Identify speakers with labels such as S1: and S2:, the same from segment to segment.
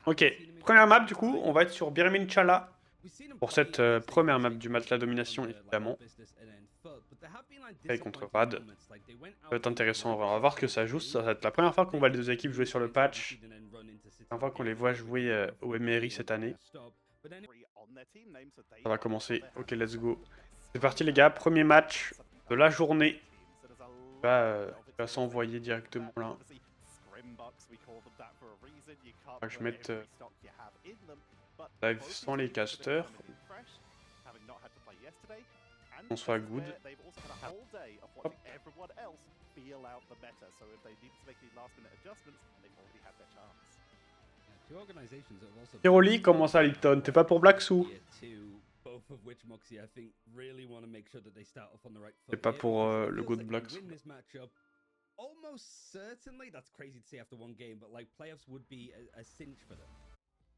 S1: Ok, première map du coup, on va être sur Birmin Chala pour cette première map du match la domination évidemment. Et contre Rad. Ça va être intéressant, on va voir ce que ça joue. Ça va être la première fois qu'on voit les deux équipes jouer sur le patch. La première fois qu'on les voit jouer au MRI cette année. Ça va commencer, ok let's go. C'est parti les gars, premier match de la journée. Va s'envoyer directement là. Je vais mettre live sans les casters. On soit good. Hop. Piroli, comment ça Lipton? T'es pas pour Black Sou? T'es pas pour le go de Black Sou?
S2: Almost certainly, that's crazy to say after one game, but like playoffs would be a cinch for them.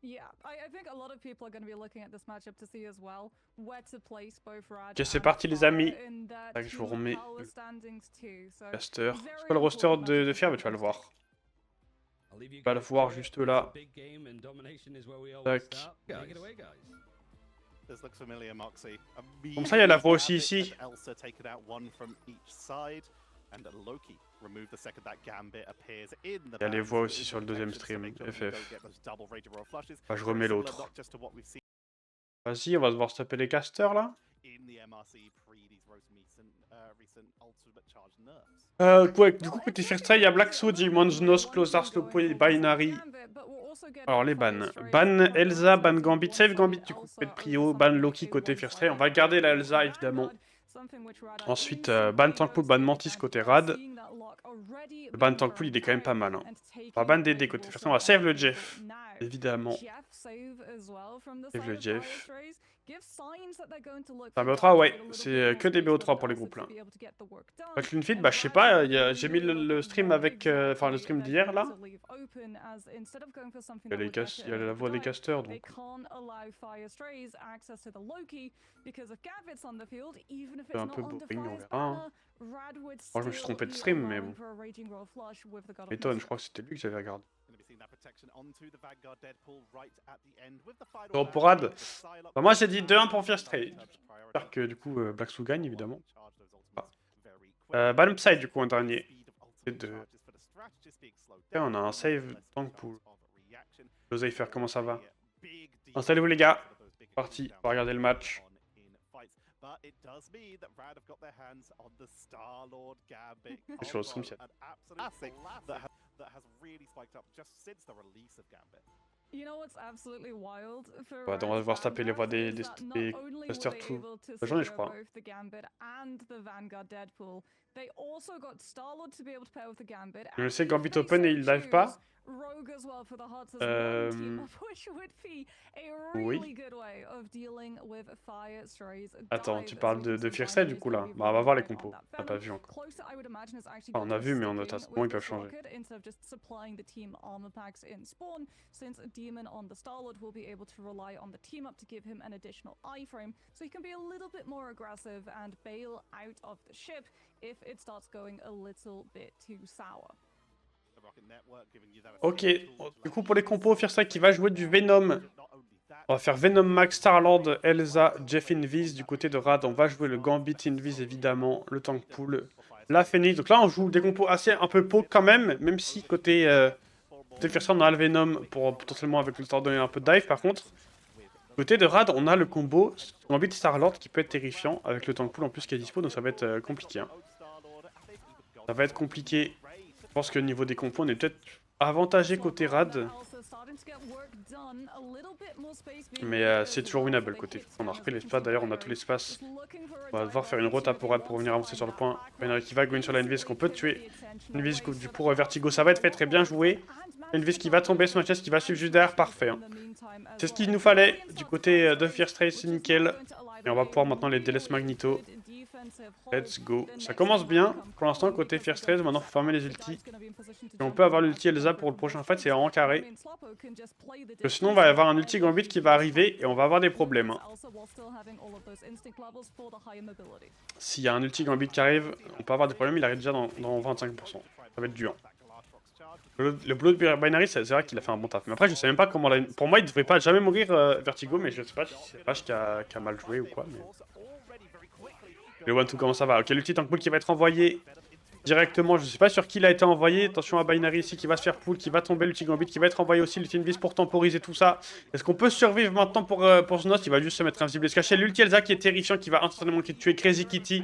S3: Yeah, I think a lot of people are going to be looking at this matchup to see as well where to place both Rad.
S1: Ok, c'est parti les amis. Je vous remets le caster. C'est pas le roster de Fier, mais tu vas le voir. Tu vas le voir juste là. Tac. Comme ça, il y a la voix aussi ici. Il y a les voix aussi sur le deuxième stream, FF. Je remets l'autre. Vas-y, on va devoir se taper les casters là. Ouais, du coup, côté First Try, il y a Black Soul, Demons, Nos, Closar, Slowpoke, Binary. Alors, les bans. Ban Elsa, ban Gambit, save Gambit, du coup, fait prio, ban Loki côté First Try. On va garder la Elsa, évidemment. Ensuite, ban Tankpool, ban Mantis côté Rad. Le ban Tankpool, il est quand même pas mal. Hein. On va ban DD côté First Try. On va save le Jeff, évidemment. Save le Jeff. Un BO3, ouais, c'est que des BO3 pour les groupes là. Avec l'Unfit, bah je sais pas, j'ai mis le stream avec. Enfin, le stream d'hier là. Il y a la voix des casters donc. C'est un peu boring, on verra. Hein. Moi, je me suis trompé de stream, mais bon. M'étonne, je crois que c'était lui que j'avais regardé. Bon, pour Rad, bah, moi j'ai dit 2-1 pour Fierce Trade. J'espère que du coup Black Sou gagne évidemment. Ban Upside du coup en dernier. Et on a un save Tankpool. Losafer, comment ça va? Installez-vous les gars. Parti, on va regarder le match. Sur le stream, on va devoir se taper les voix des casters tout la journée, je crois. Je sais Gambit Open et il live pas. Oui. Attends, tu parles de Fierce du coup là. Bah on va voir les compos. On n'a pas vu encore. Enfin, on a vu mais on a bon ils peuvent changer. Ok, du coup pour les compos, Fierce qui va jouer du Venom. On va faire Venom Max, Starlord, Elsa, Jeff Invis. Du côté de Rad, on va jouer le Gambit Invis évidemment, le Tankpool, la Phoenix. Donc là on joue des compos assez un peu poke quand même si côté Fierce on a le Venom pour potentiellement avec le temps donner un peu de dive. Par contre, côté de Rad, on a le combo Gambit Starlord qui peut être terrifiant avec le Tankpool en plus qui est dispo, donc ça va être compliqué. Hein. Ça va être compliqué. Je pense que au niveau des compos, on est peut-être avantagé côté Rad. Mais c'est toujours winnable côté. On a repris l'espace, d'ailleurs on a tout l'espace. On va devoir faire une rota pour Rad pour venir avancer sur le point. Binary qui va go in sur la Invis qu'on peut tuer. Invis du pour Vertigo, ça va être fait, très bien joué. Invis qui va tomber, son HS qui va suivre juste derrière, parfait. Hein. C'est ce qu'il nous fallait du côté de Fierce Trace, c'est nickel. Et on va pouvoir maintenant les délaisser Magneto. Let's go. Ça commence bien pour l'instant côté Fierce 13. Maintenant, il faut farmer les ultis. Et on peut avoir l'ulti Elsa pour le prochain fight, c'est en carré. Parce que sinon, on va avoir un ulti Gambit qui va arriver et on va avoir des problèmes. Hein. S'il y a un ulti Gambit qui arrive, on peut avoir des problèmes. Il arrive déjà dans 25%. Ça va être dur. Le boulot de Binary, c'est vrai qu'il a fait un bon taf. Mais après, je sais même pas comment... Pour moi, il devrait pas jamais mourir Vertigo, mais je sais pas si c'est Pache qui a mal joué ou quoi. Mais... Le one-two, comment ça va? Ok, le petit tank pull qui va être envoyé directement. Je sais pas sur qui il a été envoyé. Attention à Binary ici qui va se faire pull, qui va tomber l'ulti Gambit, qui va être envoyé aussi l'ulti Invis pour temporiser tout ça. Est-ce qu'on peut survivre maintenant pour Znos? Il va juste se mettre invisible et se cacher. L'ulti Elsa qui est terrifiant, qui va instantanément tuer Crazy Kitty.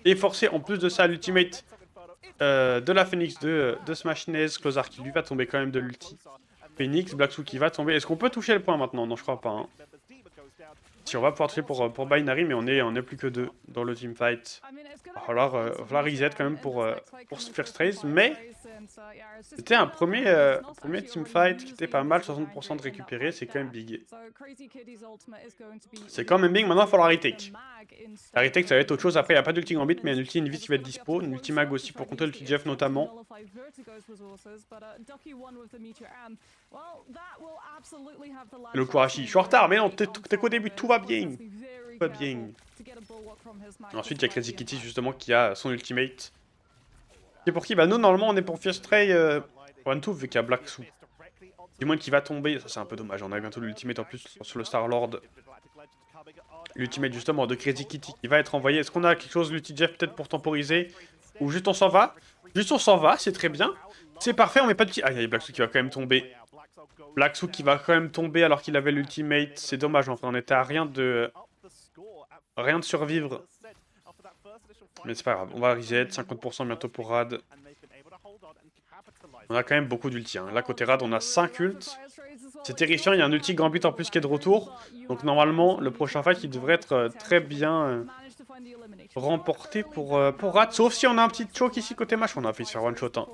S1: Et forcer en plus de ça l'ultimate de la Phoenix de Smashnez. Closar qui lui va tomber quand même de l'ulti. Phoenix, Blacksu qui va tomber. Est-ce qu'on peut toucher le point maintenant? Non, je crois pas. Hein. Si on va pouvoir toucher pour Binary, mais on est plus que 2 dans le teamfight. Il va falloir reset quand même pour First Race, mais c'était un premier teamfight qui était pas mal, 60% de récupérer, c'est quand même big. C'est quand même big, maintenant il va falloir retake. La retake ça va être autre chose, après il n'y a pas d'ulti Gambit, mais un ulti Invis qui va être dispo, une ulti Mag aussi pour contrer l'ulti Jeff notamment. Le Kurashi, je suis en retard, mais non, t'es qu'au début, tout va bien. Tout va bien. Ensuite, il y a Crazy Kitty justement qui a son ultimate. Et pour qui? Bah, nous, normalement, on est pour Fierce Stray One-Two vu qu'il y a Black Sou. Du moins qui va tomber, ça c'est un peu dommage, on a bientôt l'ultimate en plus sur le Star-Lord. L'ultimate justement de Crazy Kitty qui va être envoyé. Est-ce qu'on a quelque chose, l'ulti Jeff peut-être pour temporiser? Ou juste on s'en va? Juste on s'en va, c'est très bien. C'est parfait, on met pas de petit... Ah, il y a Black Sou qui va quand même tomber. Black Sou qui va quand même tomber alors qu'il avait l'ultimate. C'est dommage, enfin on était à rien de survivre. Mais c'est pas grave, on va reset, 50% bientôt pour Rad. On a quand même beaucoup d'ulti. Hein. Là côté Rad on a 5 ults. C'est terrifiant, il y a un ulti Gambit en plus qui est de retour. Donc normalement le prochain fight il devrait être très bien remporté pour Rad. Sauf si on a un petit choke ici côté match. On a failli se faire one shot. Hein.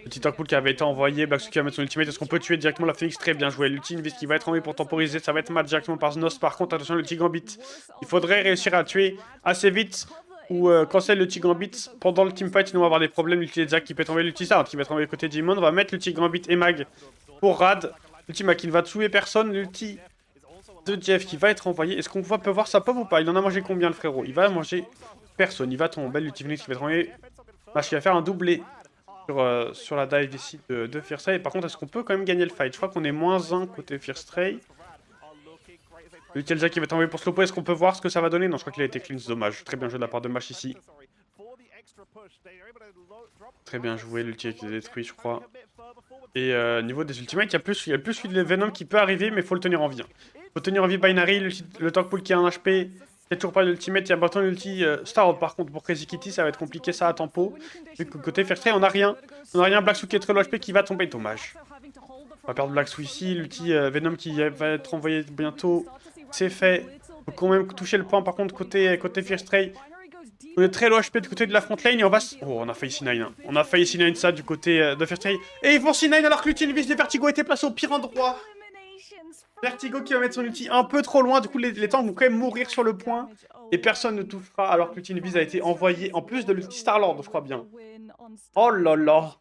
S1: Petit tank pull qui avait été envoyé, Blacksu qui va mettre son ultimate. Est-ce qu'on peut tuer directement la Phoenix? Très bien joué. L'ulti Invis qui va être envoyé pour temporiser. Ça va être match directement par Znos. Par contre, attention, l'ulti Gambit. Il faudrait réussir à tuer assez vite. Ou quand c'est l'ulti Gambit pendant le teamfight, sinon on va avoir des problèmes. L'ulti Zack qui peut tomber, l'ulti Sard qui va être envoyé côté Demon. On va mettre l'ulti Gambit et Mag pour Rad. L'ulti Mag qui ne va tuer personne. L'ulti de Jeff qui va être envoyé. Est-ce qu'on peut voir sa pop ou pas? Il en a mangé combien le frérot? Il va manger personne. Il va tomber. L'ulti Phoenix qui va être envoyé. Match qui va faire un doublé sur la dive ici de Fierce Stray. Par contre, est-ce qu'on peut quand même gagner le fight? Je crois qu'on est -1 côté Fierce Stray. L'ulti Elsa qui va être envoyé pour slow. Est-ce qu'on peut voir ce que ça va donner? Non, je crois qu'il a été clean, c'est dommage. Très bien joué de la part de Mash ici. Très bien joué, l'ulti qui est détruit, je crois. Et niveau des ultimates, il y a plus celui de Venom qui peut arriver, mais il faut le tenir en vie. Il faut tenir en vie Binary, le tank pull qui a un HP. Il n'y a toujours pas d'ultimate, il y a maintenant l'ulti Star par contre pour Crazy Kitty, ça va être compliqué ça à tempo. Vu que côté Fierce Stray, on n'a rien. On n'a rien, Black Sou qui est très low HP qui va tomber, dommage. On va perdre Black Sou ici, l'ulti Venom qui va être envoyé bientôt. C'est fait. Faut quand même toucher le point par contre côté Fierce Stray. On est très low HP du côté de la front lane et on va... Oh, on a failli C9. Hein. On a failli C9 ça du côté de Fierce Stray. Et ils vont C9 alors que l'ulti Invis de Vertigo était placé au pire endroit. Vertigo qui va mettre son ulti un peu trop loin, du coup les tanks vont quand même mourir sur le point. Et personne ne touchera alors que l'ulti Invis a été envoyé en plus de l'ulti Star-Lord, je crois bien. Oh là là.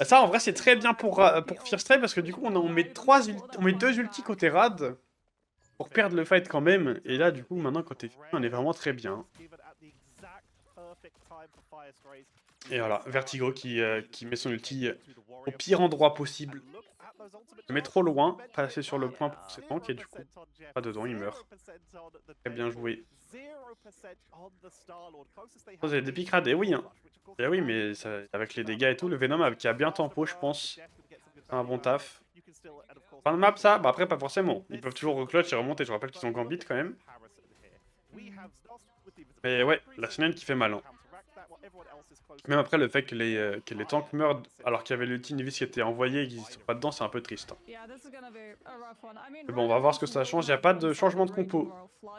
S1: Ça en vrai c'est très bien pour Fierce Stray parce que du coup on met 2 ultis côté Rad. Pour perdre le fight quand même. Et là du coup maintenant côté on est vraiment très bien. Et voilà, Vertigo qui met son ulti au pire endroit possible. Il met trop loin, pas assez sur le point pour ses tanks et du coup, pas dedans, il meurt. Très bien joué. Vous avez des pics rad, et oui, hein. Et oui, mais ça, avec les dégâts et tout, le Venom qui a bien tempo, je pense. C'est un bon taf. Fin de map ça? Bah après pas forcément. Ils peuvent toujours reclutch et remonter, je rappelle qu'ils ont Gambit quand même. Mais ouais, la CNN qui fait mal. Hein. Même après le fait que les tanks meurent alors qu'il y avait l'ulti Invis qui était envoyé et qu'ils sont pas dedans, c'est un peu triste. Hein. Mais bon, on va voir ce que ça change. Il n'y a pas de changement de compo.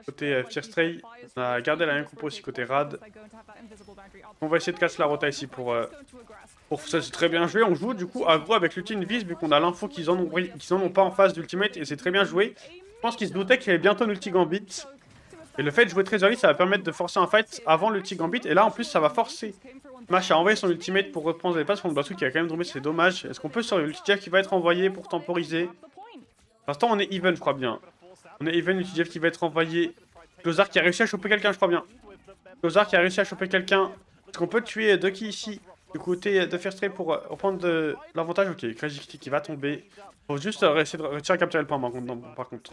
S1: Côté Fierce Stray, on a gardé la même compo aussi côté Rad. On va essayer de casser la rota ici pour ça, c'est très bien joué. On joue du coup aggro avec l'ulti Invis vu qu'on a l'info qu'ils en ont pas en face d'ultimate et c'est très bien joué. Je pense qu'ils se doutaient qu'il y avait bientôt un ulti Gambit. Et le fait de jouer très early, ça va permettre de forcer un fight avant l'ulti Gambit. Et là, en plus, ça va forcer Mash a envoyé son ultimate pour reprendre les passes contre Blacksu qui a quand même tombé, c'est dommage. Est-ce qu'on peut sur l'ulti Jeff qui va être envoyé pour temporiser? Pour l'instant, on est even, je crois bien. On est even, l'ulti Jeff qui va être envoyé. Closar qui a réussi à choper quelqu'un, je crois bien. Closar qui a réussi à choper quelqu'un. Est-ce qu'on peut tuer Ducky ici? du côté de First Trade pour reprendre l'avantage. Ok, Crazy Kitty qui va tomber. Faut juste essayer de réussir à capturer le point par contre.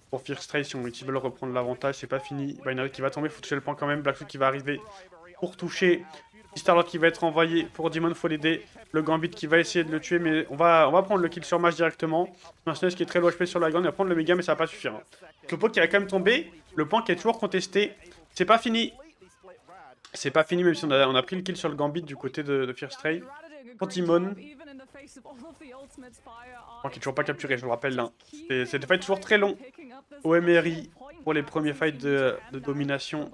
S1: Pour First Trade, si ils veulent reprendre l'avantage, c'est pas fini. Binary qui va tomber, faut toucher le point quand même. Blackfoot qui va arriver pour toucher. Starlord qui va être envoyé pour Demon, faut l'aider. Le Gambit qui va essayer de le tuer, mais on va prendre le kill sur Mash directement. Mercenaires qui est très low HP sur la grande, il va prendre le méga, mais ça va pas suffire. Le pot qui va quand même tomber, le point qui est toujours contesté. C'est pas fini. C'est pas fini, même si on a pris le kill sur le Gambit du côté de First Trade. Pour Demon. Point qui est toujours pas capturé, je le rappelle là. C'est des fights toujours très longs. OMRI pour les premiers fights de domination.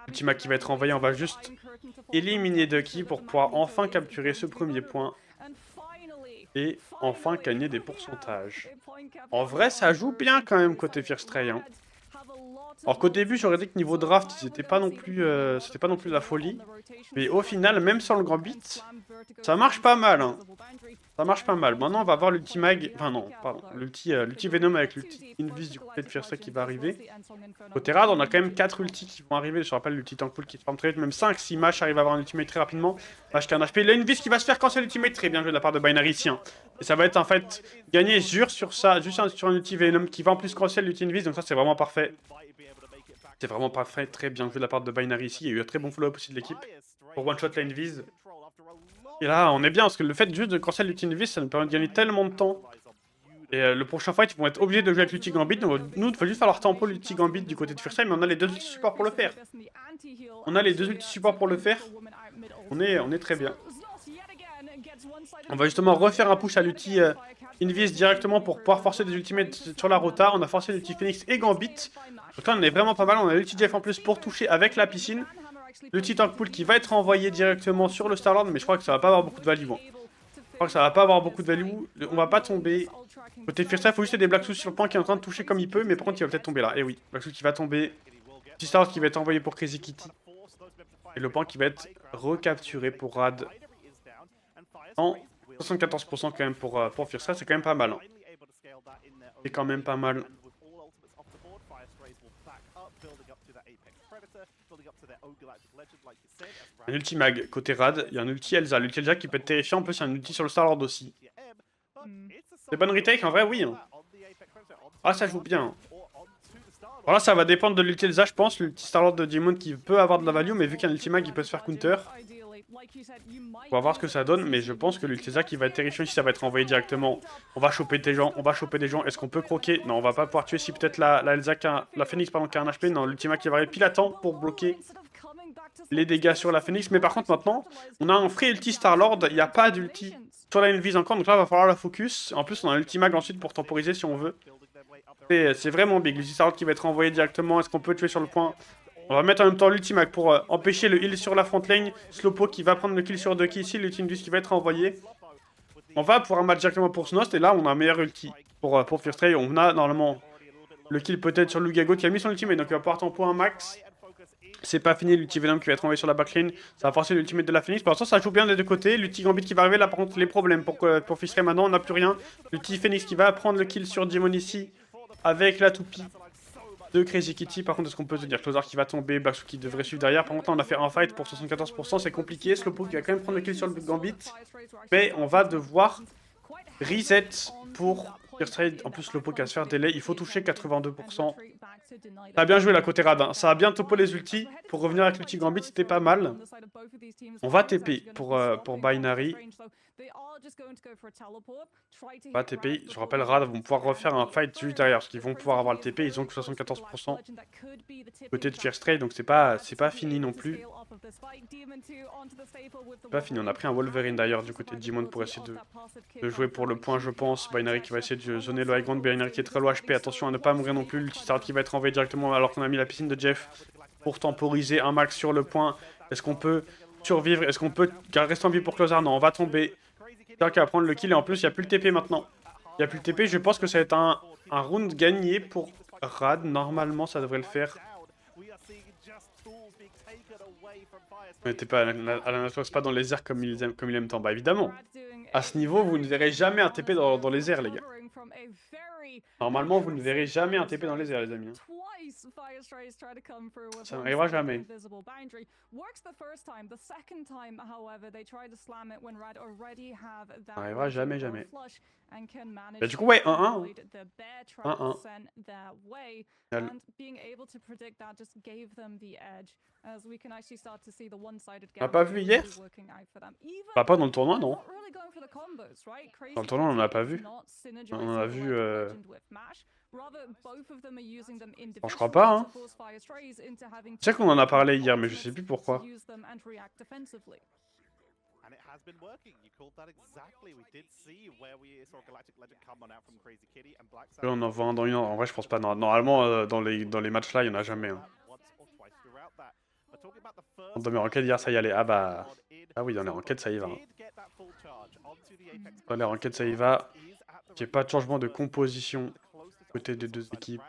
S1: Ultima qui va être envoyé, on va juste éliminer Ducky pour pouvoir enfin capturer ce premier point. Et enfin gagner des pourcentages. En vrai, ça joue bien quand même côté First Trade. Hein. Alors qu'au début, j'aurais dit que niveau draft, c'était pas non plus la folie. Mais au final, même sans le grand beat, ça marche pas mal. Hein. Ça marche pas mal. Maintenant, on va voir l'ulti mag. Enfin, non, pardon. L'ulti Venom avec l'ulti Invis du côté de First Trade qui va arriver. Côté Rad, on a quand même 4 ultis qui vont arriver. Je rappelle l'ulti Tankpool qui farm trade. Même 5 si Mash arrive à avoir un ultimate très rapidement. Mash qui a un HP. L'Invis qui va se faire cancel l'ultimate. Très bien joué de la part de Binary ici. Hein. Et ça va être en fait gagné sur ça. Juste sur un ulti Venom qui va en plus cancel l'ulti Invis. Donc ça, c'est vraiment parfait. C'est vraiment parfait. Très bien joué de la part de Binary ici. Il y a eu un très bon follow-up aussi de l'équipe. Pour one-shot la Invis. Et là, on est bien, parce que le fait juste de cancel l'ulti Invis, ça nous permet de gagner tellement de temps. Et le prochain fight, ils vont être obligés de jouer avec l'ulti Gambit. Donc, nous, il faut juste falloir tempo l'ulti Gambit du côté de First Trade, mais on a les deux ulti supports pour le faire. On a les deux ulti supports pour le faire. On est très bien. On va justement refaire un push à l'ulti Invis directement pour pouvoir forcer des ultimates sur la rota. On a forcé l'ulti Phoenix et Gambit. Donc là, on est vraiment pas mal. On a l'ulti Jeff en plus pour toucher avec la piscine. L'ulti Tankpool qui va être envoyé directement sur le Starlord, mais je crois que ça va pas avoir beaucoup de value. Hein. Je crois que ça va pas avoir beaucoup de value. On va pas tomber. Côté First Trade, il faut juste des Blackfoot sur le point qui est en train de toucher comme il peut, mais par contre, il va peut-être tomber là. Et oui, Blackfoot qui va tomber. Petit Starlord qui va être envoyé pour Crazy Kitty. Et le point qui va être recapturé pour Rad. En 74% quand même pour First Trade, c'est quand même pas mal. Hein. C'est quand même pas mal. Un ulti mag côté Rad, il y a un ulti Elsa. L'ulti Elsa qui peut être terrifiant, en plus il y a un ulti sur le Starlord aussi. C'est bonne retake en vrai, oui. Hein. Ah, ça joue bien. Voilà, ça va dépendre de l'ulti Elsa, je pense. L'ulti Starlord de Demon qui peut avoir de la value, mais vu qu'il y a un ulti mag, il peut se faire counter. On va voir ce que ça donne, mais je pense que l'ulti Elsa qui va être terrifiant ici, ça va être envoyé directement. On va choper des gens, Est-ce qu'on peut croquer? Non, on va pas pouvoir tuer si peut-être la Elsa la Phoenix pardon, qui a un HP. Non, l'ulti mag qui va arriver pile à temps pour bloquer les dégâts sur la Phoenix. Mais par contre, maintenant, on a un free ulti Starlord. Il n'y a pas d'ulti sur la Invis encore, donc là, il va falloir la focus. En plus, on a un ulti mag ensuite pour temporiser si on veut. C'est vraiment big. L'ulti Starlord qui va être envoyé directement. Est-ce qu'on peut tuer sur le point? On va mettre en même temps l'ultimag pour empêcher le heal sur la front lane. Slowpoke qui va prendre le kill sur Ducky ici. L'ultimag qui va être envoyé. On va pouvoir match directement pour Snost. Et là, on a un meilleur ulti pour First Trade. On a normalement le kill peut-être sur Lugago qui a mis son ultimate. Donc il va pouvoir tempo un max. C'est pas fini. L'ulti Venom qui va être envoyé sur la backlane. Ça va forcer l'ultimate de la Phoenix. Pour l'instant, ça joue bien des deux côtés. L'ulti Gambit qui va arriver. Là, par contre, les problèmes pour First Trade maintenant. On n'a plus rien. L'ulti Phoenix qui va prendre le kill sur Demon ici. Avec la toupie de Crazy Kitty. Par contre, est-ce qu'on peut se dire Closer qui va tomber, Blackfoot qui devrait suivre derrière. Par contre, là, on a fait un fight pour 74%, c'est compliqué. Slowpoke qui va quand même prendre le kill sur le Gambit. Mais on va devoir reset pour First Trade. En plus, Slowpoke va se faire délai. Il faut toucher 82%. Ça a bien joué la côté Rad. Hein. Ça a bien topo les ultis. Pour revenir avec l'ulti Gambit, c'était pas mal. On va TP pour Binary. Pas TP, je rappelle, Rad vont pouvoir refaire un fight juste derrière, parce qu'ils vont pouvoir avoir le TP, ils ont que 74% côté de First Trade, donc c'est pas fini non plus. C'est pas fini, on a pris un Wolverine d'ailleurs du côté de Demon pour essayer de jouer pour le point, je pense. Binary qui va essayer de zoner le high ground, Binary qui est très low HP, attention à ne pas mourir non plus. L'ulti Start qui va être envoyé directement alors qu'on a mis la piscine de Jeff pour temporiser un max sur le point. Est-ce qu'on peut survivre? Est-ce qu'on peut rester en vie pour Closer? Non, on va tomber. Qui va prendre le kill et en plus il n'y a plus le TP maintenant. Il n'y a plus le TP, je pense que ça va être un round gagné pour Rad. Normalement ça devrait le faire. Mais t'es pas à la nature, pas dans les airs comme il aime tant. Bah évidemment. À ce niveau, vous ne verrez jamais un TP dans les airs les gars. Normalement, vous ne verrez jamais un TP dans les airs, les amis. Ça n'arrivera jamais. Ça n'arrivera jamais, jamais. Bah, du coup, ouais, 1-1. 1-1. Final. On l'a pas vu hier? Bah, pas dans le tournoi, non. Dans le tournoi, on en a pas vu. On en a vu... Bon, je crois pas, hein. Je sais qu'on en a parlé hier, mais je sais plus pourquoi.
S4: And it has been working. You called that exactly. We did see where we saw Galactic Legend come on out from Crazy Kitty and Black
S1: Là, on en voit un dans une heure. En vrai, je pense pas. Normalement, dans les matchs là, il y en a jamais. Hein. Dans mes ranked hier, ça y allait. Ah bah. Ah oui, dans les ranked, ça y va. Hein. Dans les ranked, ça y va. Il n'y a pas de changement de composition côté des deux équipes.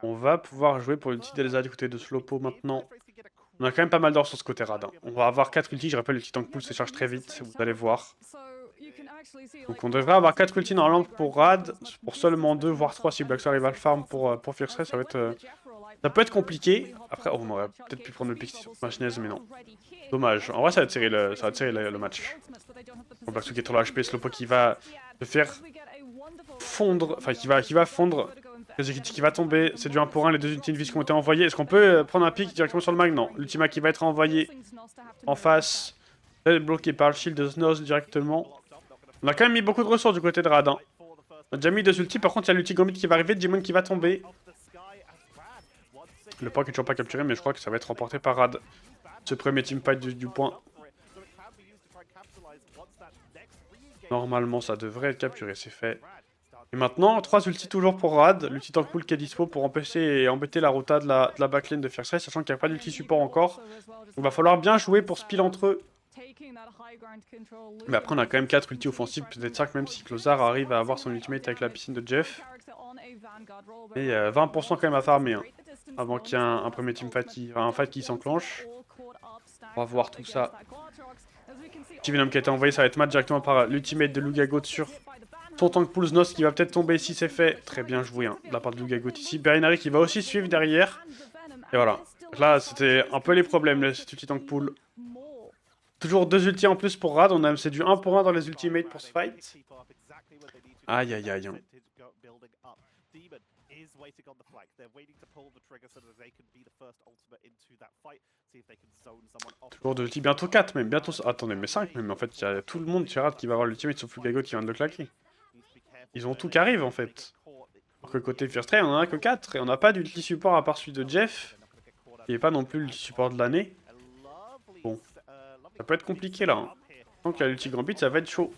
S1: On va pouvoir jouer pour une petite Elsa du côté de Slopo maintenant. On a quand même pas mal d'or sur ce côté rad. Hein. On va avoir 4 ultis, je rappelle, le petit tank pool se charge très vite, vous allez voir. Donc on devrait avoir 4 ultis normalement pour rad, pour seulement 2 voire 3 si Black Star arrive à le farm pour Fierce Ray, ça va être... ça peut être compliqué. Après, on aurait peut-être pu prendre le pick sur Machinez, mais non. Dommage. En vrai, ça va tirer le match. Bon, Black Star qui est trop le HP, Slopo qui va se faire fondre, enfin qui va fondre. Qui va tomber, c'est du 1 pour 1, les deux ultimes vis qui ont été envoyés. Est-ce qu'on peut prendre un pick directement sur le mag? Non. L'ultima qui va être envoyé en face, bloqué par le shield de Snoz directement. On a quand même mis beaucoup de ressources du côté de Rad. Hein. On a déjà mis 2 ultis, par contre il y a l'ulti Gambit qui va arriver, Demon qui va tomber. Le point qui est toujours pas capturé, mais je crois que ça va être remporté par Rad. Ce premier teamfight du point. Normalement ça devrait être capturé, c'est fait. Et maintenant, 3 ultis toujours pour Rad, l'ulti tank pool qui est dispo pour empêcher et embêter la rota de la backlane de Fierce Ray, sachant qu'il n'y a pas d'ulti support encore. Donc il va falloir bien jouer pour spill entre eux. Mais après on a quand même 4 ultis offensifs, peut-être 5 même si Closar arrive à avoir son ultimate avec la piscine de Jeff. Et 20% quand même à farmer, hein, avant qu'il y ait un premier teamfight, un fight qui s'enclenche. On va voir tout ça. Petit Venom qui a été envoyé, ça va être match directement par l'ultimate de Lugagot sur son tank pool Znos qui va peut-être tomber si c'est fait. Très bien joué hein, de la part de Lugagot ici. Berinari qui va aussi suivre derrière. Et voilà. Là, c'était un peu les problèmes, cet ulti tank pool. Toujours 2 ultis en plus pour Rad. C'est du 1 pour 1 dans les ultimates pour ce fight. Aïe aïe aïe. Toujours 2 ultis, bientôt 4 même, bientôt... Attendez, mais 5 même, en fait, il y a tout le monde chez Rad qui va avoir l'ultimate sauf Lugagot qui vient de le claquer. Ils ont tout qui arrive en fait. Alors que côté First Ray, on en a que 4 et on n'a pas d'ulti support à part celui de Jeff. Qui n'est pas non plus l'ulti support de l'année. Bon. Ça peut être compliqué là. Hein. Tant qu'il y a l'ulti Gambit, ça va être chaud.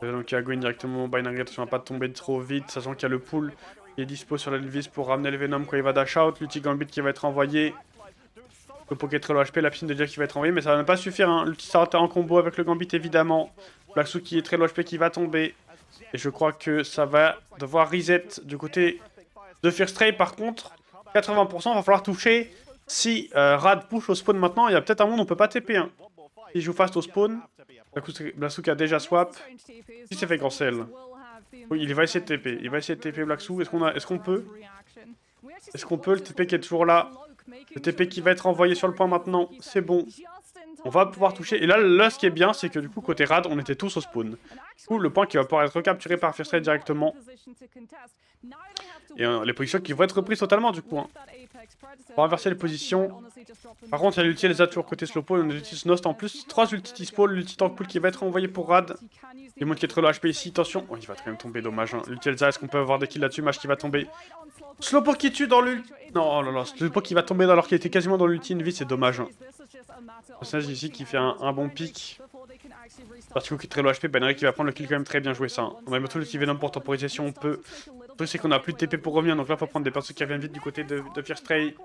S1: Donc il y a Gwen directement, Binary, attention à pas tomber trop vite, sachant qu'il y a le pool qui est dispo sur l'Elvis pour ramener le Venom quand il va dash out. L'ulti Gambit qui va être envoyé. Le Poké très low HP, la piscine de Jeff qui va être envoyée, mais ça va même pas suffire. Hein. L'ulti sera en combo avec le Gambit évidemment. Blacksu qui est très low HP qui va tomber. Et je crois que ça va devoir reset du côté de First Ray. Par contre, 80%, va falloir toucher. Si Rad push au spawn maintenant, il y a peut-être un monde où on peut pas TP. Hein. Il joue fast au spawn. Blacksu qui a déjà swap. Si c'est fait cancel. Oui, il va essayer de TP. Il va essayer de TP Blacksu. Est-ce qu'on peut? Est-ce qu'on peut? Le TP qui est toujours là. Le TP qui va être envoyé sur le point maintenant. C'est bon. On va pouvoir toucher. Et là, ce qui est bien, c'est que du coup, côté Rad, on était tous au spawn. Du coup, le point qui va pouvoir être recapturé par First Ray directement. Et les positions qui vont être reprises totalement, du coup. Hein. On va inverser les positions. Par contre, il y a l'ulti Elsa toujours côté Slopo. On a l'ulti Snost en plus. 3 ulti dispo. L'ulti tank pool qui va être envoyé pour Rad. Les mondes qui est très low HP ici. Attention. Oh, il va quand même tomber, dommage. Hein. L'ulti Elsa, est-ce qu'on peut avoir des kills là-dessus? Match qui va tomber. Slopo qui tue dans l'ulti. Non, non, non. Slopo qui va tomber alors qu'il était quasiment dans l'ulti Envy, c'est dommage. Hein. Personnage ici qui fait un bon pick. Parce qu'il est très low HP, Binary qui va prendre le kill quand même très bien joué ça. Hein. On a bientôt l'ulti Venom pour temporiser si on peut. Le truc c'est qu'on a plus de TP pour revenir, donc là il faut prendre des personnes qui reviennent vite du côté de First Ray.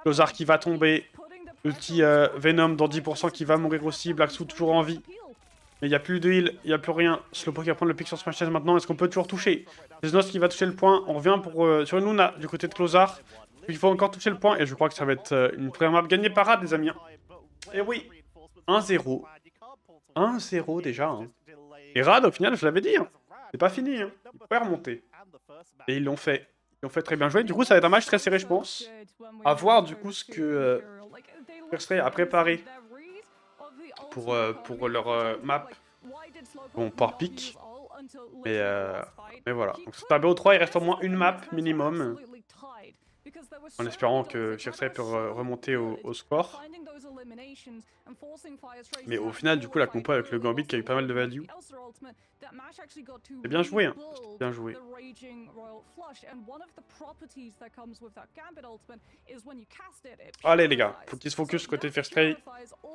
S1: Closar qui va tomber. Ulti Venom dans 10% qui va mourir aussi. Blacksu toujours en vie. Mais il n'y a plus de heal, il n'y a plus rien. Slowpoke qui va prendre le pick sur Smash Chase maintenant. Est-ce qu'on peut toujours toucher? C'est Znos qui va toucher le point. On revient sur une Luna du côté de Closar. Il faut encore toucher le point et je crois que ça va être une première map gagnée par Rad, les amis. Et oui, 1-0. 1-0 déjà. Hein. Et Rad, au final, je l'avais dit. Hein. C'est pas fini, hein. Ils pourraient remonter. Et ils l'ont fait. Ils l'ont fait très bien joué. Du coup, ça va être un match très serré, je pense. À voir, du coup, ce que First Ray a préparé pour leur map. Bon, par pic. Mais voilà. Donc, sur ta BO3, il reste au moins une map minimum. En espérant que First Ray peut remonter au score. Mais au final, du coup, la compo avec le Gambit qui a eu pas mal de value. C'est bien joué, hein. C'est bien joué. Allez, les gars, faut qu'ils se focus côté First Ray.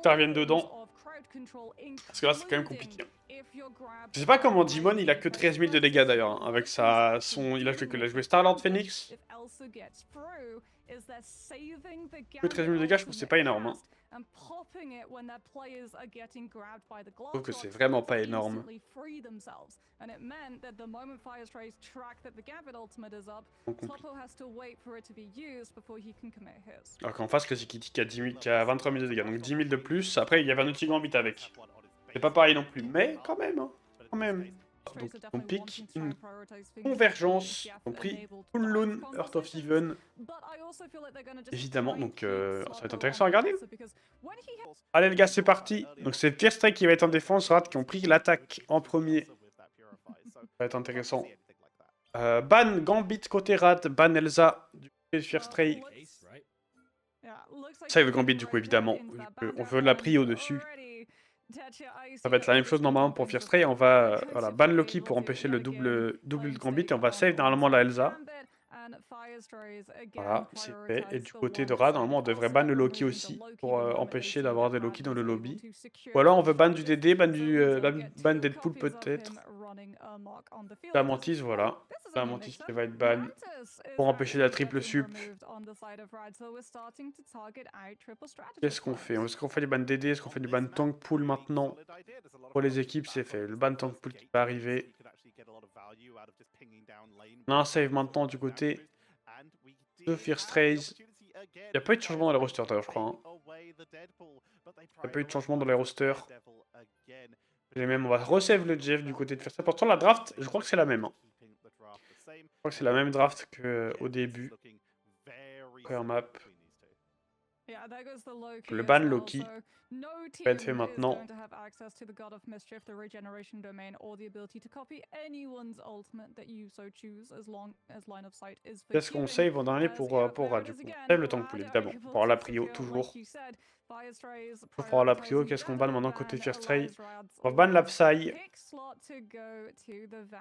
S1: Ça revienne dedans. Parce que là, c'est quand même compliqué. Je sais pas comment Demon, il a que 13 000 de dégâts d'ailleurs. Hein, avec il a joué Star-Lord Phoenix. Que 13 000 de dégâts, je trouve que c'est pas énorme. Hein. Je trouve que c'est vraiment pas énorme. Alors qu'en face, Crazy Kitty qui a 23 000 de dégâts, donc 10 000 de plus. Après, il y avait un outil Gambit avec. C'est pas pareil non plus, mais quand même, hein, quand même. Donc, on pique une convergence, compris Kunlun, Heart of Heaven, évidemment, donc ça va être intéressant à regarder. Allez les gars, c'est parti. Donc c'est First Ray qui va être en défense, Rad qui ont pris l'attaque en premier. Ça va être intéressant. Ban Gambit côté Rad, ban Elsa du côté de First Ray. Save Gambit du coup évidemment, on veut la prio dessus. Ça va être la même chose normalement pour First Ray. On va voilà, ban Loki pour empêcher le double Gambit et on va save normalement la Elsa. Voilà, c'est fait. Et du côté de Rad, normalement on devrait ban le Loki aussi pour empêcher d'avoir des Loki dans le lobby. Ou alors on veut ban du DD, ban Deadpool peut-être. La Mantis, voilà. La Mantis qui va être ban pour empêcher la triple sup. Qu'est-ce qu'on fait? Est-ce qu'on fait du ban DD? Est-ce qu'on fait du ban Tank Pool maintenant? Pour les équipes, c'est fait. Le ban Tank Pool qui va arriver. On a un save maintenant du côté de First Rays. Il n'y a pas eu de changement dans les rosters d'ailleurs, je crois. Hein. Il n'y a pas eu de changement dans les rosters. On va resave le Jeff du côté de First Ray. Pourtant, la draft, je crois que c'est la même. Hein. Je crois que c'est la même draft qu'au début. Première map. Le ban Loki va être fait maintenant. Qu'est-ce qu'on save en dernier pour Rad du coup? Save le tank pool évidemment. Pour avoir la prio toujours. Pour avoir la prio, qu'est-ce qu'on ban maintenant côté First Ray? On va ban la Psy.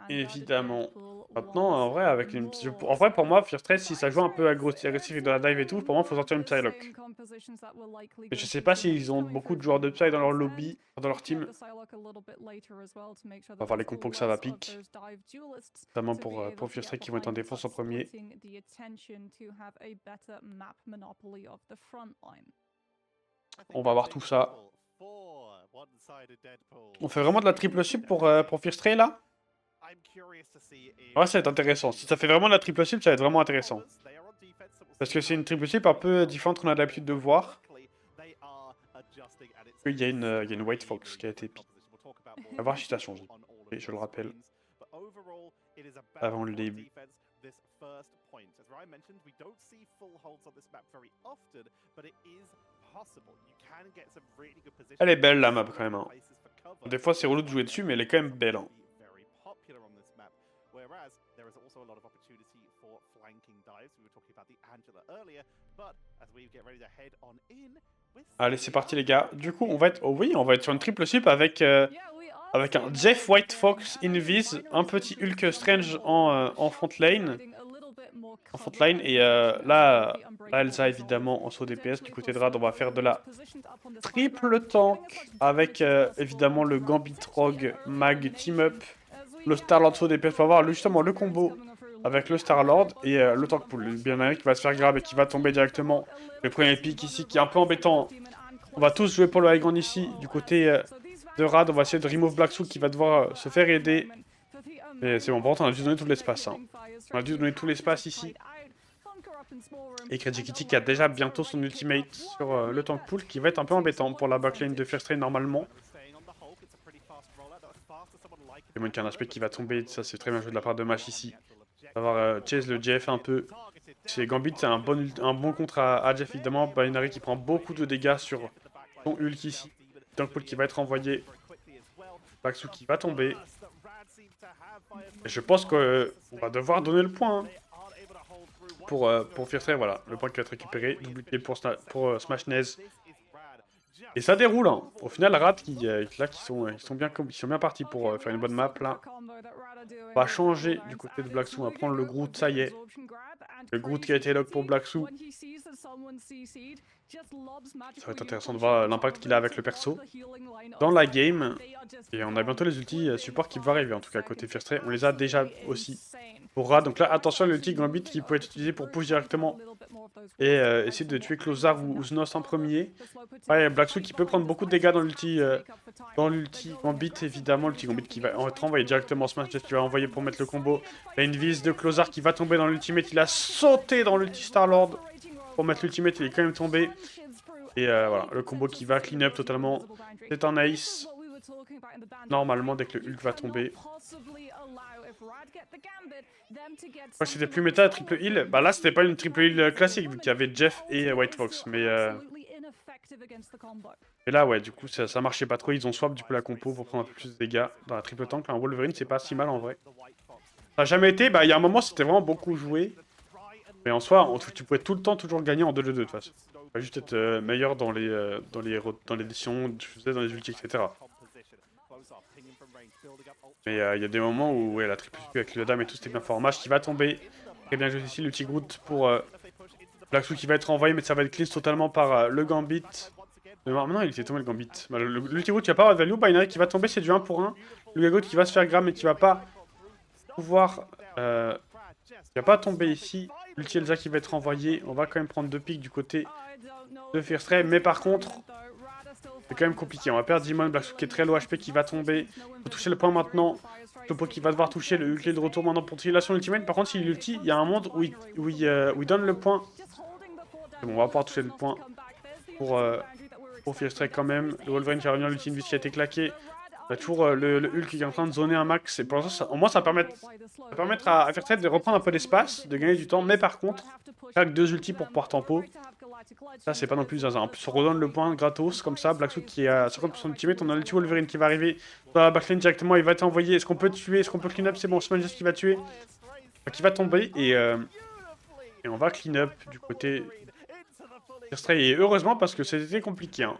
S1: Évidemment. Maintenant, en vrai, avec une... en vrai, pour moi, First Ray, si ça joue un peu agressif dans la dive et tout, pour moi, il faut sortir une Psylocke. Mais je sais pas s'ils ont beaucoup de joueurs de Psy dans leur lobby, dans leur team. On va voir les compos que ça va pique. Notamment pour First Ray qui vont être en défense en premier. On va voir tout ça. On fait vraiment de la triple sup pour First Ray là? Ouais, ça va être intéressant. Si ça fait vraiment de la triple sup, ça va être vraiment intéressant. Parce que c'est une triple sup un peu différente qu'on a l'habitude de voir. Il y a une White Fox qui a été piquée. On va voir si ça change. Et je le rappelle. Avant le début. Elle est belle la map quand même. Hein. Des fois c'est relou de jouer dessus, mais elle est quand même belle. Hein. Allez, c'est parti les gars. Du coup, on va être, oh oui, on va être sur une triple sup avec un Jeff White Fox Invis, un petit Hulk Strange en front lane. Et là, Elsa évidemment en saut DPS. Du côté de Rad, on va faire de la triple tank avec évidemment le Gambit Rogue Mag Team Up, le Star-Lord saut DPS. On va voir justement le combo avec le Star-Lord et le tank pool. Bien un qui va se faire grab et qui va tomber directement. Le premier pick ici qui est un peu embêtant. On va tous jouer pour le high ground ici. Du côté de Rad, on va essayer de remove Black Soul qui va devoir se faire aider. Mais c'est bon, par contre, on a dû donner tout l'espace. Hein. On a dû donner tout l'espace ici. Et Crazy Kitty qui a déjà bientôt son ultimate sur le tank pool qui va être un peu embêtant pour la backlane de First Ray normalement. Demon qui a un aspect qui va tomber, ça c'est très bien joué de la part de Mash ici. D'avoir chase le Jeff un peu. Chez Gambit, c'est un bon contre à Jeff évidemment. Binary qui prend beaucoup de dégâts sur son Hulk ici. Dunkpool qui va être envoyé. Blacksu qui va tomber. Et je pense qu'on va devoir donner le point. Hein. Pour Fierce, voilà, le point qui va être récupéré. Double kill pour Smash Nez. Et ça déroule. Hein. Au final, Rad qui sont bien partis pour faire une bonne map là. On va changer du côté de Blacksu. On va prendre le Groot, ça y est. Le Groot qui a été lock pour Blacksu. Ça va être intéressant de voir l'impact qu'il a avec le perso dans la game. Et on a bientôt les ultis support qui vont arriver. En tout cas, côté First Ray, on les a déjà aussi pour Rad. Donc là, attention, l'ulti Gambit qui peut être utilisé pour push directement et essayer de tuer Closar ou Znos en premier. Ouais, Blacksu qui peut prendre beaucoup de dégâts dans l'ulti Gambit, évidemment. L'ulti Gambit qui va être envoyé directement Smash Jet qui va envoyer pour mettre le combo. Il y a une vis de Closar qui va tomber dans l'ultimate. Il a sauté dans l'ulti Star-Lord pour mettre l'ultimate. Il est quand même tombé. Et voilà, le combo qui va clean up totalement. C'est un ace. Normalement, dès que le Hulk va tomber. Ouais, c'était plus méta, triple heal. Bah là, c'était pas une triple heal classique, vu qu'il y avait Jeff et White Fox. Mais et là, ouais, du coup, ça marchait pas trop. Ils ont swap du coup la compo pour prendre un peu plus de dégâts dans la triple tank. Un Wolverine, c'est pas si mal en vrai. Ça n'a jamais été. Bah, il y a un moment, c'était vraiment beaucoup joué. Mais en soi, tu pouvais tout le temps toujours gagner en 2-2-2 de toute façon. Pas juste être meilleur dans les décisions, dans les ultis, etc. Mais il y a des moments où ouais, la triple avec le dame et tout, c'était bien fort. Match qui va tomber. Très bien joué ici, le petit Groot pour Blacksu qui va être envoyé, mais ça va être clean totalement par le Gambit. Maintenant, il était tombé le Gambit. Bah, le petit Groot qui va pas avoir de value. Binary qui va tomber, c'est du 1 pour 1. Le Groot qui va se faire grab, mais qui va pas pouvoir. Qui va pas tomber ici. L'ulti Elsa qui va être envoyé. On va quand même prendre 2 pics du côté de First Ray. Mais par contre, c'est quand même compliqué. On va perdre Demon, Blacksu qui est très low HP qui va tomber. Il faut toucher le point maintenant. Topo qui va devoir toucher le Hulk de retour maintenant pour tirer son ultimate. Par contre, s'il ulti, il y a un monde où il donne le point. Bon, on va pouvoir toucher le point pour First Ray quand même. Le Wolverine qui va revenir, l'ulti qui a été claqué. Il y a toujours le Hulk qui est en train de zoner un max. Et pour l'instant, au moins, ça va permettre à First Ray de reprendre un peu d'espace, de gagner du temps. Mais par contre, avec 2 ultis pour pouvoir tempo. Ça, c'est pas non plus hasard. En plus, on redonne le point gratos, comme ça. Blacksu qui a 50% d'ultimate. On a l'ulti Wolverine qui va arriver dans la backline directement. Il va être envoyé. Est-ce qu'on peut tuer? Est-ce qu'on peut clean up? C'est bon, Smash qui va tuer. Qui va tomber. Et on va clean up du côté First Ray. Et heureusement, parce que c'était compliqué. Hein.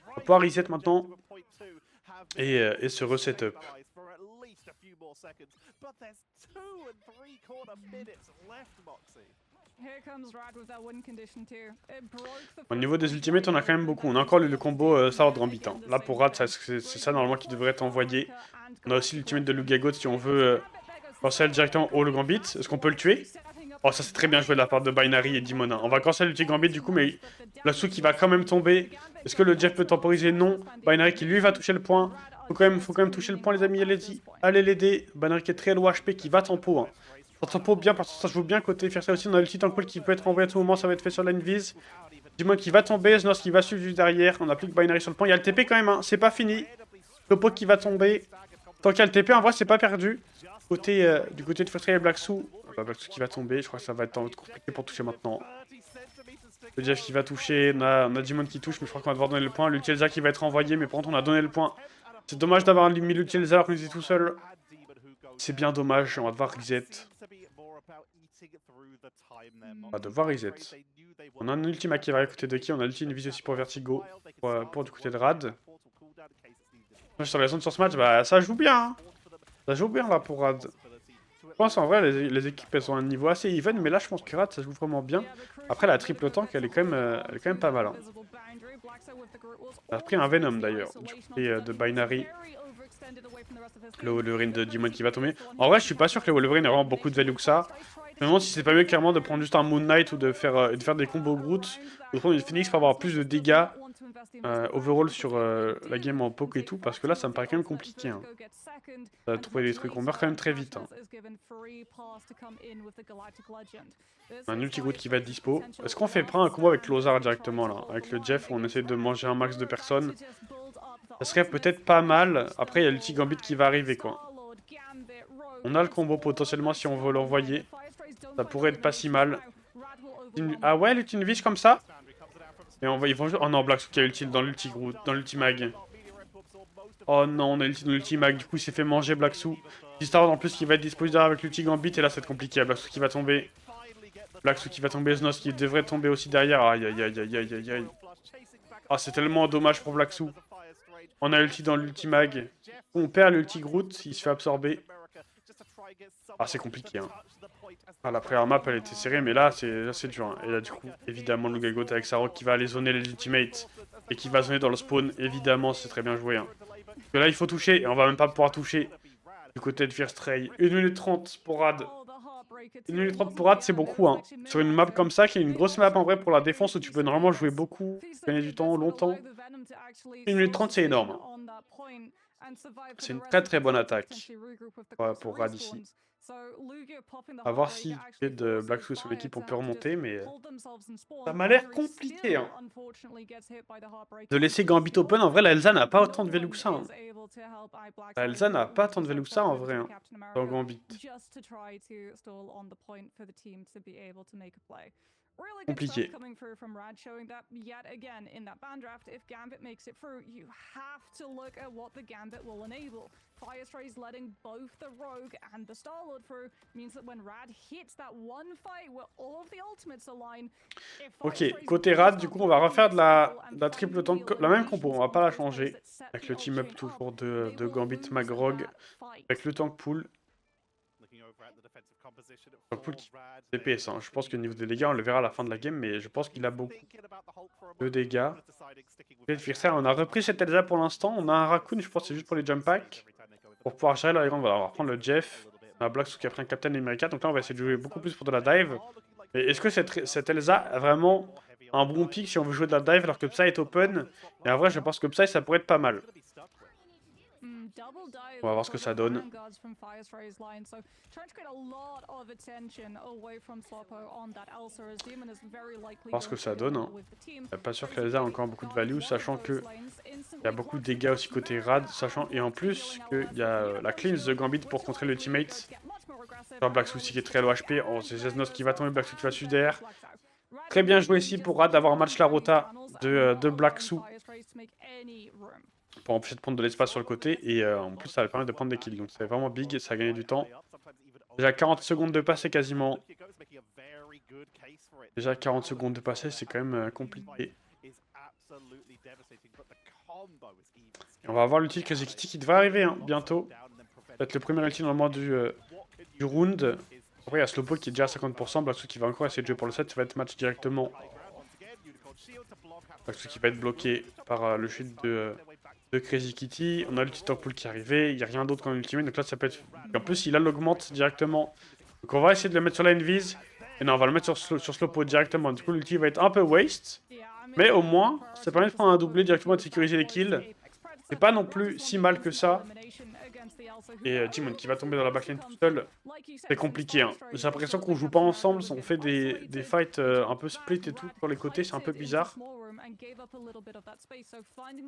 S1: On va pouvoir reset maintenant. Et se reset up. Au niveau des ultimates, on a quand même beaucoup. On a encore le combo Star Gambit. Hein. Là, pour Rad, c'est ça normalement qui devrait être envoyé. On a aussi l'ultimate de Lugagot si on veut cancel directement au Gambit. Est-ce qu'on peut le tuer? Oh, ça c'est très bien joué de la part de Binary et Dimona. On va cancel l'ulti Gambit du coup, mais Blacksu qui va quand même tomber. Est-ce que le Jeff peut temporiser? Non. Binary qui lui va toucher le point. Faut quand même toucher le point, les amis. Allez l'aider. Binary qui est très low HP qui va tempo. Hein. Ça tempo bien parce que ça joue bien côté First Ray aussi. On a l'ulti Tankpool qui peut être envoyé à tout moment. Ça va être fait sur l'invise. Dimon qui va tomber. Znos qui va suivre juste derrière. On n'a plus que Binary sur le point. Il y a le TP quand même. Hein. C'est pas fini. Topo qui va tomber. Tant qu'il y a le TP, en vrai, c'est pas perdu. Du côté de First Ray et Blacksu. Blacksu qui va tomber. Je crois que ça va être compliqué pour toucher maintenant. Le Jeff qui va toucher. On a Dimon qui touche, mais je crois qu'on va devoir donner le point. L'ulti Elsa qui va être envoyé, mais par contre, on a donné le point. C'est dommage d'avoir mis l'ulti Elsa alors qu'on était tout seul. C'est bien dommage. On va devoir reset. On va devoir reset. On a un ultima qui va à côté de qui? On a l'ulti Invis aussi pour Vertigo. Pour du côté de Rad. Sur la zone sur ce match, bah ça joue bien. Hein. Ça joue bien là pour Rad. Je pense en vrai les équipes elles ont un niveau assez even, mais là je pense que Rad ça joue vraiment bien. Après la triple tank elle est quand même pas mal. Hein. Elle a pris un Venom d'ailleurs du côté de Binary. Le Wolverine de Demon qui va tomber. En vrai je suis pas sûr que le Wolverine ait vraiment beaucoup de value que ça. Je me demande si c'est pas mieux clairement de prendre juste un Moon Knight ou de faire des combos Groot. De prendre une Phoenix pour avoir plus de dégâts overall sur la game en poke et tout. Parce que là ça me paraît quand même compliqué. Hein. Trouver des trucs, on meurt quand même très vite. Hein. Un ulti Groot qui va être dispo. Est-ce qu'on fait prendre un combo avec Closar directement là? Avec le Jeff où on essaie de manger un max de personnes? Ça serait peut-être pas mal. Après, il y a l'ulti Gambit qui va arriver, quoi. On a le combo potentiellement si on veut l'envoyer. Ça pourrait être pas si mal. Ah ouais, l'ulti Invis comme ça? Et ils vont jouer... Oh non, Black Soul qui a ulti dans l'ulti Groot, dans l'ulti mag. Oh non, on a l'ulti dans l'ulti mag. Du coup, il s'est fait manger Black Soul. Star en plus qui va être disposé avec l'ulti Gambit. Et là, ça va être compliqué. Black Soul qui va tomber. Black Soul qui va tomber. Znos qui devrait tomber aussi derrière. Aïe aïe aïe aïe aïe aïe aïe. Ah, c'est tellement dommage pour Black Soul. On a l'ulti dans l'ulti mag. On perd l'ulti Groot. Il se fait absorber. Ah, c'est compliqué. Hein. Ah, la première map, elle était serrée, mais là, c'est dur. Hein. Et là, du coup, évidemment, le Gagot avec sa rock qui va aller zoner les ultimates et qui va zoner dans le spawn. Évidemment, c'est très bien joué. Hein. Parce que là, il faut toucher et on va même pas pouvoir toucher du côté de Fierce Ray. 1 minute 30 pour Rad. 1 minute 30 pour Rad, c'est beaucoup. Hein. Sur une map comme ça, qui est une grosse map en vrai pour la défense où tu peux normalement jouer beaucoup, gagner du temps longtemps. 1 minute 30, c'est énorme. C'est une très très bonne attaque pour Rad ici. À voir si de Black Soul sur l'équipe on peut remonter, mais ça m'a l'air compliqué. Hein. De laisser Gambit open, en vrai la Elsa n'a pas autant de value que ça. Hein. La Elsa n'a pas tant de value que ça en vrai, hein, dans Gambit. Compliqué.
S3: Firestray letting both the Rogue and the Star-Lord through means that when Rad hits that one fight where all of the ultimates align.
S1: Ok, côté Rad, du coup, on va refaire de la triple tank, la même compo, on va pas la changer. Avec le team-up toujours de Gambit Mag Rogue, avec le tank pool. Tank pool qui DPS, hein. Je pense que au niveau des dégâts, on le verra à la fin de la game, mais je pense qu'il a beaucoup de dégâts. On a repris cette Elsa pour l'instant, on a un Raccoon, je pense que c'est juste pour les jump packs. Pour pouvoir gérer la on va reprendre le Jeff. On a Black Soul qui a pris un Captain America. Donc là, on va essayer de jouer beaucoup plus pour de la dive. Mais est-ce que cette Elsa a vraiment un bon pick si on veut jouer de la dive alors que Psy est open? Et en vrai, je pense que Psy, ça pourrait être pas mal. On va voir ce que ça donne. Voir ce que ça donne. Hein. Pas sûr que l'Elsa a encore beaucoup de value, sachant que il y a beaucoup de dégâts aussi côté Rad, sachant et en plus qu'il y a la cleanse de Gambit pour contrer le teammate. Black Soul qui est très low HP. Oh, c'est Znos qui va tomber, Black Soul qui va suivre derrière. Très bien joué ici pour Rad d'avoir un match la rota de Black Soul. Pour empêcher de prendre de l'espace sur le côté et en plus ça va permettre de prendre des kills, donc c'est vraiment big et ça a gagné du temps. Déjà 40 secondes de passer quasiment. Déjà 40 secondes de passer, c'est quand même compliqué. Et on va avoir l'ulti Crazy Kitty qui devrait arriver hein, bientôt. Peut-être le premier ulti normalement du round. Après il y a Slowpoke qui est déjà à 50%, Black Soul qui va encore essayer de jouer pour le set, ça va être match directement. Black Soul qui va être bloqué par le shield de Crazy Kitty. On a l'ulti Tank Pool qui est arrivé, il n'y a rien d'autre qu'un ultimate, donc là ça peut être... En plus il a l'augmente directement. Donc on va essayer de le mettre sur la Invis. Et non, on va le mettre sur Slowpoke directement. Du coup l'ulti va être un peu waste. Mais au moins, ça permet de prendre un doublé directement et de sécuriser les kills. C'est pas non plus si mal que ça. Et Timon qui va tomber dans la backlane tout seul. C'est compliqué. Hein. J'ai l'impression qu'on joue pas ensemble. On fait des fights un peu split et tout sur les côtés. C'est un peu bizarre.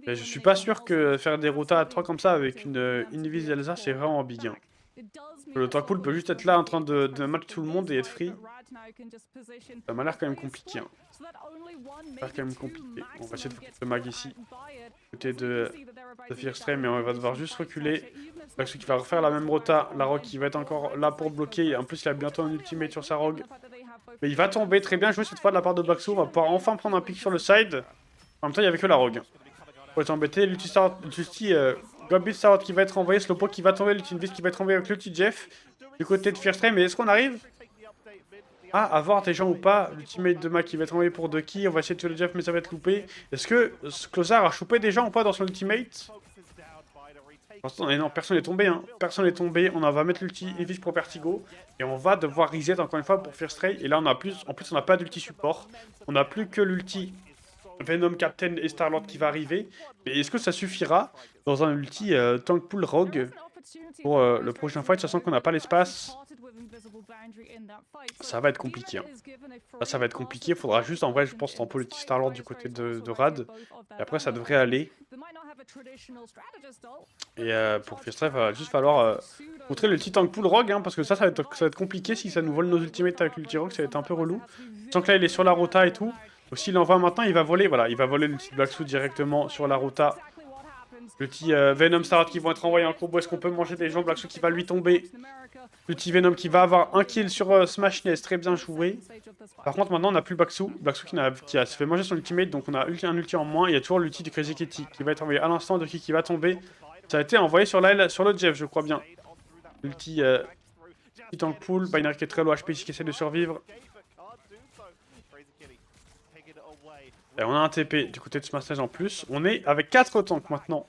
S1: Mais je suis pas sûr que faire des rotas à 3 comme ça avec une Invis Elsa, c'est vraiment big. Hein. Le tank pool peut juste être là en train de match tout le monde et être free. Ça m'a l'air quand même compliqué. Hein. Ça m'a l'air quand même compliqué. On va essayer de foutre le mag ici. Côté de Fierce Ray, mais on va devoir juste reculer. Black Soul qui va refaire la même rota. La Rogue qui va être encore là pour bloquer. En plus, il a bientôt un ultimate sur sa Rogue. Mais il va tomber. Très bien joué cette fois de la part de Black Soul. On va pouvoir enfin prendre un pick sur le side. En même temps, il n'y avait que la Rogue. Pour être embêté, l'ulti Gambit Starlord qui va être envoyé. Slowpoke qui va tomber. L'ulti Invis qui va être envoyé avec l'ulti Jeff. Du côté de Fierce Ray, mais est-ce qu'on arrive à avoir des gens ou pas? L'ultimate de Mac qui va être envoyé pour Ducky. On va essayer de tuer le Jeff, mais ça va être loupé. Est-ce que Closar a chopé des gens ou pas dans son ultimate? Non, personne n'est tombé. Hein. Personne n'est tombé. On va mettre l'ulti Invis pour Vertigo. Et on va devoir reset encore une fois pour Fierce Ray. Et là, on a plus. En plus, on n'a pas d'ulti support. On n'a plus que l'ulti Venom Captain et Starlord qui va arriver. Mais est-ce que ça suffira dans un ulti Tank Pool Rogue pour le prochain fight, sachant qu'on n'a pas l'espace? Ça va être compliqué. Hein. Là, ça va être compliqué. Il faudra juste, en vrai, je pense, tempo l'ulti Starlord du côté de Rad. Et après, ça devrait aller. Et pour Firstray, il va juste falloir montrer le petit tank pool Rogue, hein, parce que ça va être compliqué si ça nous vole nos ultimates avec l'ulti Rogue, ça va être un peu relou. Tant que là il est sur la rota et tout. Donc s'il l'envoie maintenant, il va voler, voilà, il va voler l'ulti Black Suit directement sur la rota. Le petit Venom Starlord qui vont être envoyés en combo, est-ce qu'on peut manger des gens? Black Suit qui va lui tomber. Le petit Venom qui va avoir un kill sur Smash Nest, très bien joué. Par contre maintenant on n'a plus Black Suit qui a se fait manger son ultimate, donc on a un ulti en moins. Il y a toujours l'ulti de Crazy Kitty qui va être envoyé à l'instant, de qui va tomber. Ça a été envoyé sur le Jeff, je crois bien. L'ulti tank pool, Binary qui est très low HP ici qui essaie de survivre. Et on a un TP du côté de Smash Nest en plus. On est avec 4 tanks maintenant.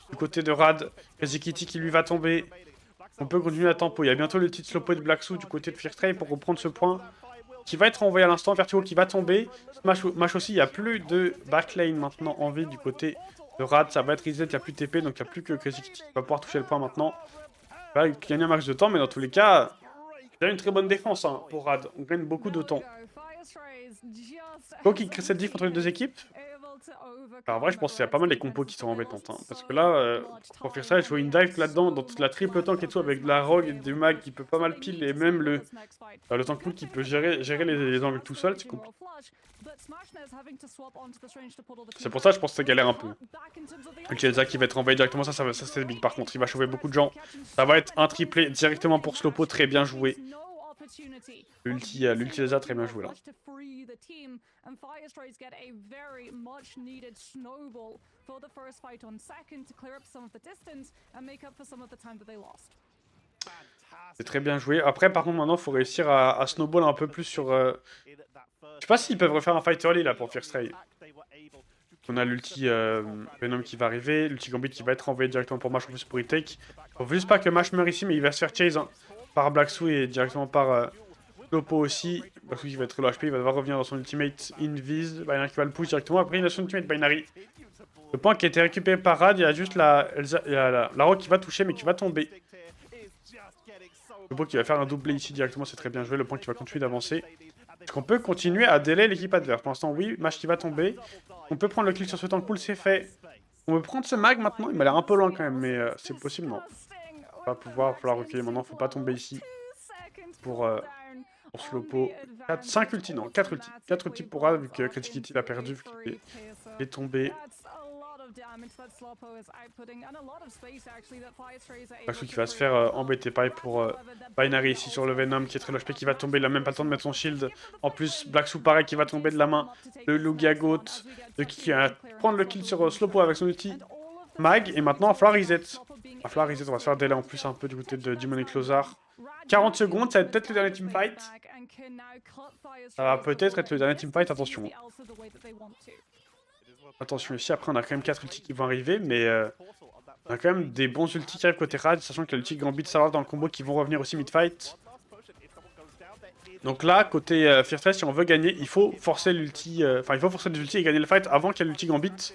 S1: Du côté de Rad, Crazy Kitty qui lui va tomber. On peut continuer à tempo. Il y a bientôt le petit Slowpoke de Black Suit du côté de Firstray pour reprendre ce point. Qui va être envoyé à l'instant. Vertigo qui va tomber. Smash aussi, il n'y a plus de backlane maintenant en vie du côté de Rad. Ça va être reset, il n'y a plus de TP. Donc il n'y a plus que Crazy Kitty qui va pouvoir toucher le point maintenant. Il va gagner un max de temps, mais dans tous les cas, il y a une très bonne défense hein, pour Rad. On gagne beaucoup de temps. Donc il crée cette diff entre les deux équipes. Alors en vrai, je pense qu'il y a pas mal des compos qui sont embêtantes. Hein, parce que là, pour faire ça, jouer une dive là-dedans, dans la triple tank et tout, avec de la rogue et du mag qui peut pas mal pile, et même le tank pool qui peut gérer les angles tout seul, c'est compliqué. C'est pour ça, je pense que ça galère un peu. Elza qui va être envoyé directement, ça c'est big par contre, il va chauffer beaucoup de gens. Ça va être un triplé directement pour Slowpo, très bien joué. L'ulti Elza, très bien joué là. C'est très bien joué. Après, par contre, maintenant, il faut réussir à snowball un peu plus sur... Je sais pas s'ils peuvent refaire un fight early là pour Firstray. On a l'ulti Venom qui va arriver, l'ulti Gambit qui va être envoyé directement pour Mash en plus pour retake. Faut juste pas que Mash meure ici, mais il va se faire chase hein, par Black Suit et directement par Slowpo aussi. Black Suit qui va être low HP, il va devoir revenir dans son ultimate Invis. Binary qui va le push directement. Après, il a son ultimate Binary. Le point qui a été récupéré par Rad, il y a juste la rogue qui va toucher, mais qui va tomber. Le point qui va faire un doublé ici directement, c'est très bien joué. Le point qui va continuer d'avancer. Est-ce qu'on peut continuer à délai l'équipe adverse? Pour l'instant, oui. Mash qui va tomber. On peut prendre le kill sur ce tank pool, c'est fait. On veut prendre ce mag maintenant. Il m'a l'air un peu loin quand même, mais c'est possible, non. On va pouvoir reculer maintenant. Faut pas tomber ici. Pour Slowpo. 5 ultis, non, 4 ultis. 4 ultis pour Rad, vu que Crazy Kitty l'a perdu, vu qu'il est tombé. Black Suit qui va se faire embêter. Pareil pour Binary ici sur le Venom qui est très low HP, qui va tomber. Il a même pas le temps de mettre son shield. En plus, Black Suit pareil qui va tomber de la main de Lugia Goat. Qui va prendre le kill sur Slowpo avec son ulti mag. Et maintenant, il va falloir reset. Il va falloir reset. On va se faire délai en plus un peu du côté de Demonic Lozar. 40 secondes, ça va être peut-être le dernier teamfight. Ça va peut-être être le dernier teamfight, attention. Attention ici, après on a quand même 4 ultis qui vont arriver, mais on a quand même des bons ultis qui arrivent côté Rad, sachant qu'il y a l'ulti Gambit Starlord dans le combo qui vont revenir aussi mid-fight. Donc là, côté Firstray, si on veut gagner, il faut forcer l'ulti, il faut forcer les ultis et gagner le fight avant qu'il y ait l'ulti Gambit.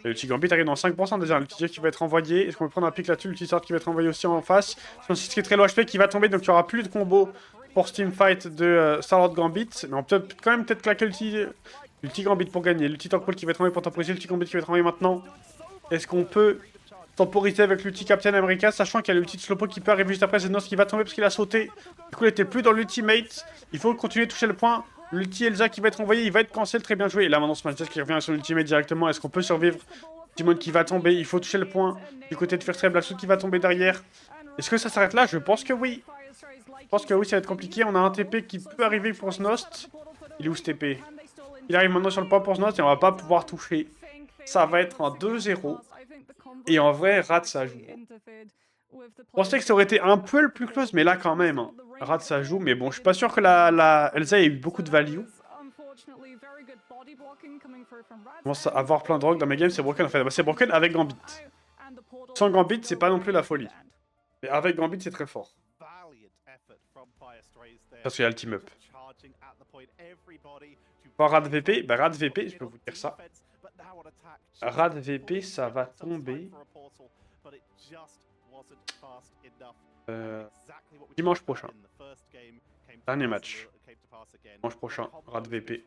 S1: L'ulti Gambit arrive dans 5% déjà, l'ulti qui va être envoyé. Est-ce qu'on peut prendre un pic là-dessus? L'ulti Starlord qui va être envoyé aussi en face. C'est qui est très low HP qui va tomber, donc il n'y aura plus de combo pour ce teamfight de Starlord Gambit. Mais on peut quand même peut-être claquer l'ulti Gambit pour gagner. L'ulti Tank Pool qui va être envoyé pour temporiser. L'ulti Gambit qui va être envoyé maintenant. Est-ce qu'on peut temporiser avec l'ulti Captain America, sachant qu'il y a l'ulti de Slowpoke qui peut arriver juste après. C'est Nos qui va tomber parce qu'il a sauté. Du coup, il n'était plus dans l'ultimate. Il faut continuer de toucher le point. L'ulti Elza qui va être envoyé, il va être cancel, très bien joué. Et là maintenant, Smash Nest qui revient à son ultimate directement. Est-ce qu'on peut survivre? Timon qui va tomber, il faut toucher le point. Du côté de Firstray, Black Suit qui va tomber derrière. Est-ce que ça s'arrête là? Je pense que oui. Je pense que oui, ça va être compliqué. On a un TP qui peut arriver pour Snost. Il est où ce TP? Il arrive maintenant sur le point pour Snost et on va pas pouvoir toucher. Ça va être un 2-0. Et en vrai, Rad ça joue. Je pensais que ça aurait été un peu plus close, mais là quand même. Rad ça joue, mais bon, je suis pas sûr que la Elza ait eu beaucoup de value. Je commence à avoir plein de rogues dans mes games, c'est broken en fait. Bah, c'est broken avec Gambit. Sans Gambit, c'est pas non plus la folie. Mais avec Gambit, c'est très fort. Parce qu'il y a le team up. Pour Rad VP, bah Rad VP, je peux vous dire ça. Rad VP, ça va tomber. Dimanche prochain. Dernier match. Dimanche prochain, Rad VP.